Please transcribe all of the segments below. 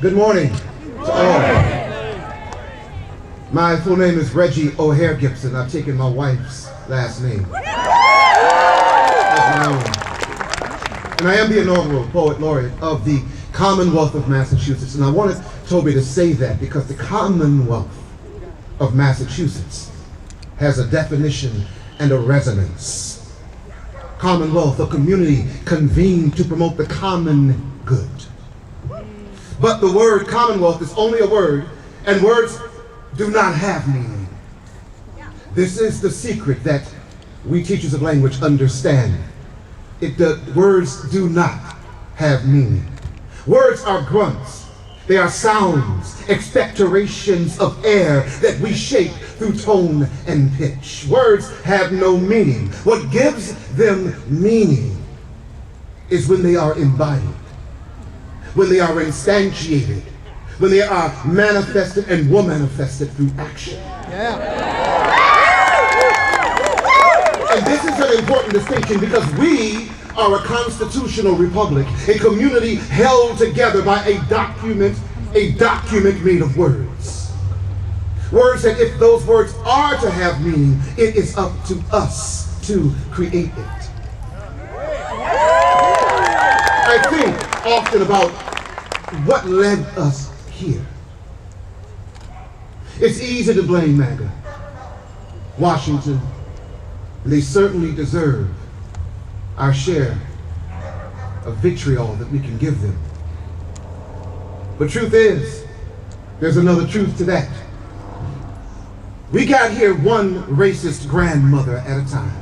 Good morning to all. My full name is Regie Gibson. I've taken my wife's last name as my own. And I am the inaugural poet laureate of the Commonwealth of Massachusetts. And I wanted Toby to say that because the Commonwealth of Massachusetts has a definition and a resonance. Commonwealth, a community convened to promote the common good. But the word Commonwealth is only a word, and words do not have meaning. This is the secret that we teachers of language understand. The words do not have meaning. Words are grunts. They are sounds, expectorations of air that we shape through tone and pitch. Words have no meaning. What gives them meaning is when they are embodied, when they are instantiated, when they are manifested and were manifested through action. And this is an important distinction because we are a constitutional republic, a community held together by a document made of words. Words that if those words are to have meaning, it is up to us to create it. I think often about what led us here. It's easy to blame MAGA, Washington, and they certainly deserve our share of vitriol that we can give them. But truth is, there's another truth to that. We got here one racist grandmother at a time.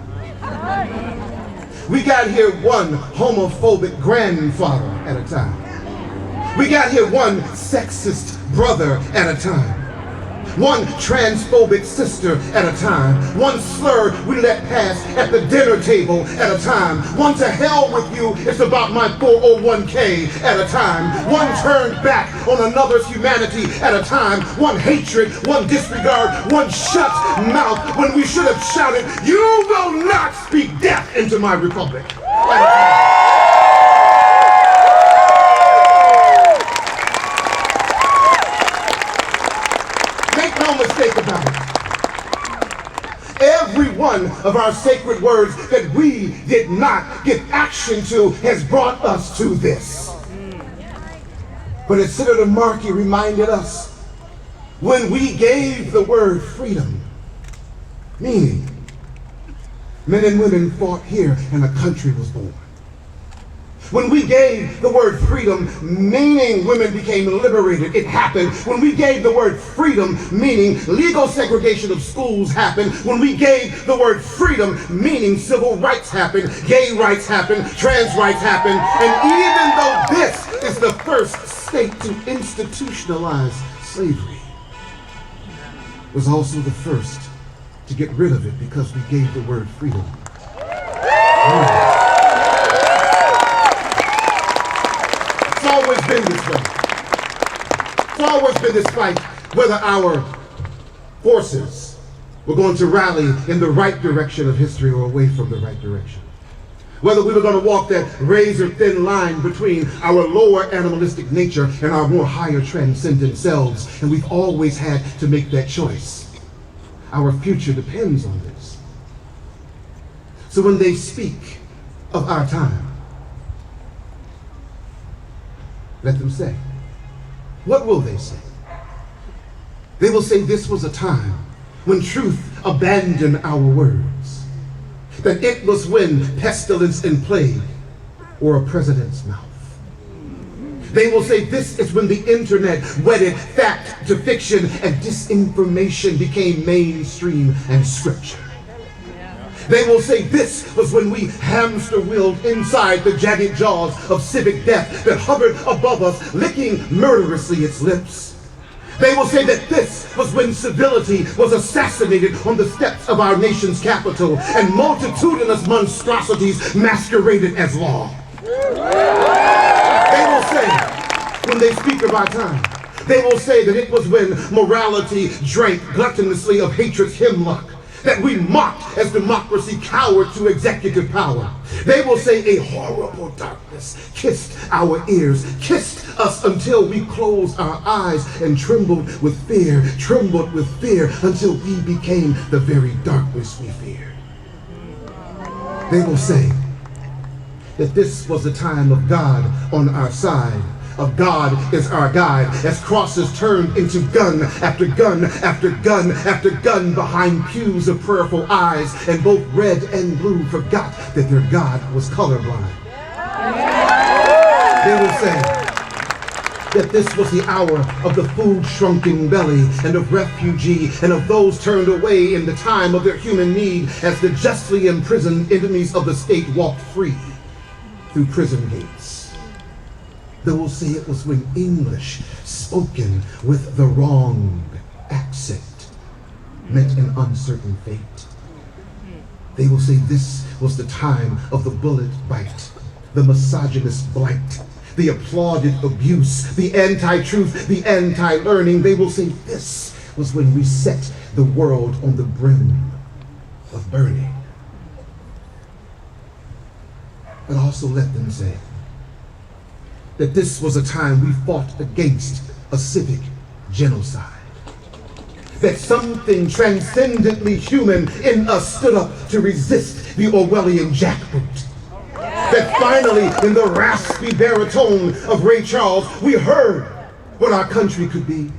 We got here one homophobic grandfather at a time. We got here one sexist brother at a time. One transphobic sister at a time. One slur we let pass at the dinner table at a time. One to hell with you, it's about my 401k at a time. One turned back on another's humanity at a time. One hatred, one disregard, one shut mouth when we should have shouted, "You will not speak death into my republic." No mistake about it. Every one of our sacred words that we did not give action to has brought us to this. But as Senator Markey reminded us, when we gave the word freedom meaning, men and women fought here and a country was born. When we gave the word freedom meaning, women became liberated. It happened. When we gave the word freedom meaning, legal segregation of schools happened. When we gave the word freedom meaning, civil rights happened, gay rights happened, trans rights happened. And even though this is the first state to institutionalize slavery, it was also the first to get rid of it because we gave the word freedom. It's always been this way. It's always been this fight whether our forces were going to rally in the right direction of history or away from the right direction. Whether we were going to walk that razor-thin line between our lower animalistic nature and our more higher transcendent selves. And we've always had to make that choice. Our future depends on this. So when they speak of our time, let them say. What will they say? They will say this was a time when truth abandoned our words. That it was when pestilence and plague were a president's mouth. They will say this is when the internet wedded fact to fiction and disinformation became mainstream and scripture. They will say this was when we hamster wheeled inside the jagged jaws of civic death that hovered above us, licking murderously its lips. They will say that this was when civility was assassinated on the steps of our nation's capital and multitudinous monstrosities masqueraded as law. They will say, when they speak of our time, they will say that it was when morality drank gluttonously of hatred's hemlock, that we mocked as democracy cowered to executive power. They will say a horrible darkness kissed our ears, kissed us until we closed our eyes and trembled with fear until we became the very darkness we feared. They will say that this was the time of God on our side, of God is our guide, as crosses turned into gun after gun after gun after gun behind pews of prayerful eyes, and both red and blue forgot that their God was colorblind. They will say that this was the hour of the food-shrunken belly and of refugee and of those turned away in the time of their human need, as the justly imprisoned enemies of the state walked free through prison gates. They will say it was when English spoken with the wrong accent meant an uncertain fate. They will say this was the time of the bullet bite, the misogynist blight, the applauded abuse, the anti-truth, the anti-learning. They will say this was when we set the world on the brim of burning. But also let them say that this was a time we fought against a civic genocide. That something transcendently human in us stood up to resist the Orwellian jackboot. That finally, in the raspy baritone of Ray Charles, we heard what our country could be.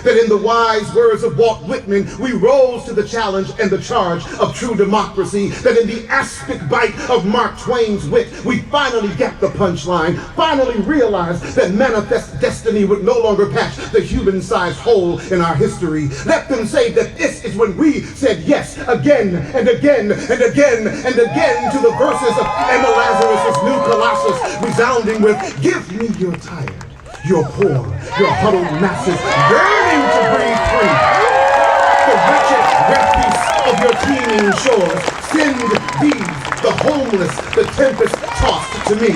That in the wise words of Walt Whitman, we rose to the challenge and the charge of true democracy. That in the aspic bite of Mark Twain's wit, we finally got the punchline, finally realized that manifest destiny would no longer patch the human-sized hole in our history. Let them say that this is when we said yes again and again and again and again to the verses of Emma Lazarus' New Colossus, resounding with, "Give me your tired, your poor, your huddled masses yearning to breathe free. The wretched refuse of your teeming shores, send these, the homeless, the tempest-tossed to me."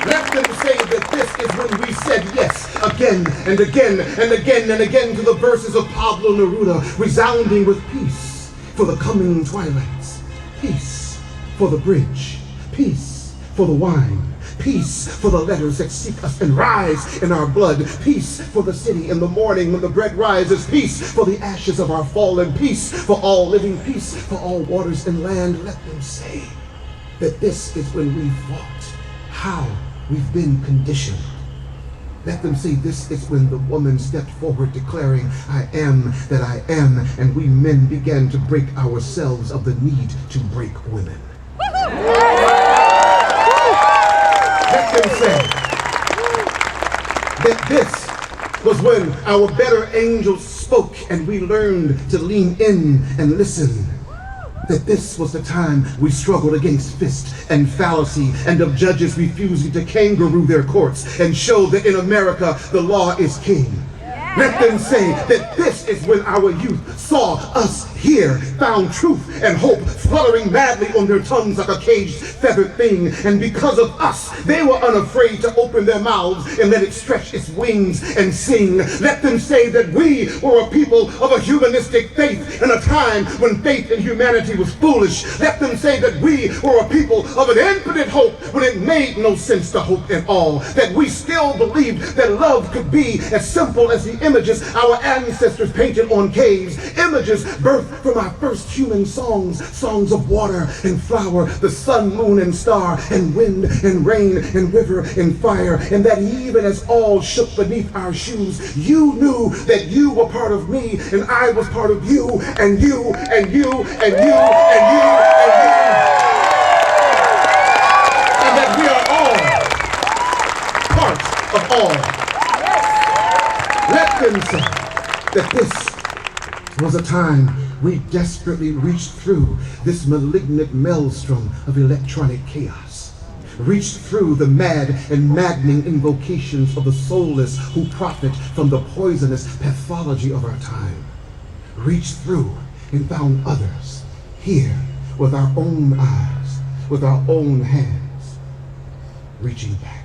Let them say that this is when we said yes again and again and again and again to the verses of Pablo Neruda, resounding with peace for the coming twilights, peace for the bridge, peace for the wine, peace for the letters that seek us and rise in our blood, peace for the city in the morning when the bread rises, peace for the ashes of our fallen, peace for all living, peace for all waters and land. Let them say that this is when we fought, how we've been conditioned. Let them say this is when the woman stepped forward declaring, "I am that I am," and we men began to break ourselves of the need to break women. Let them say that this was when our better angels spoke and we learned to lean in and listen. That this was the time we struggled against fist and fallacy and of judges refusing to kangaroo their courts and show that in America the law is king. Let them say that this is when our youth saw us here, found truth and hope fluttering madly on their tongues like a caged feathered thing, and because of us they were unafraid to open their mouths and let it stretch its wings and sing. Let them say that we were a people of a humanistic faith in a time when faith in humanity was foolish. Let them say that we were a people of an infinite hope when it made no sense to hope at all. That we still believed that love could be as simple as the images our ancestors painted on caves, images birthed from our first human songs, songs of water and flower, the sun, moon, and star, and wind, and rain, and river, and fire, and that even as all shook beneath our shoes, you knew that you were part of me, and I was part of you, and you, and you, and you, and you, and you, and that we are all part of all. Let them say that this was a time we desperately reached through this malignant maelstrom of electronic chaos, reached through the mad and maddening invocations of the soulless who profit from the poisonous pathology of our time, reached through and found others here with our own eyes, with our own hands, reaching back.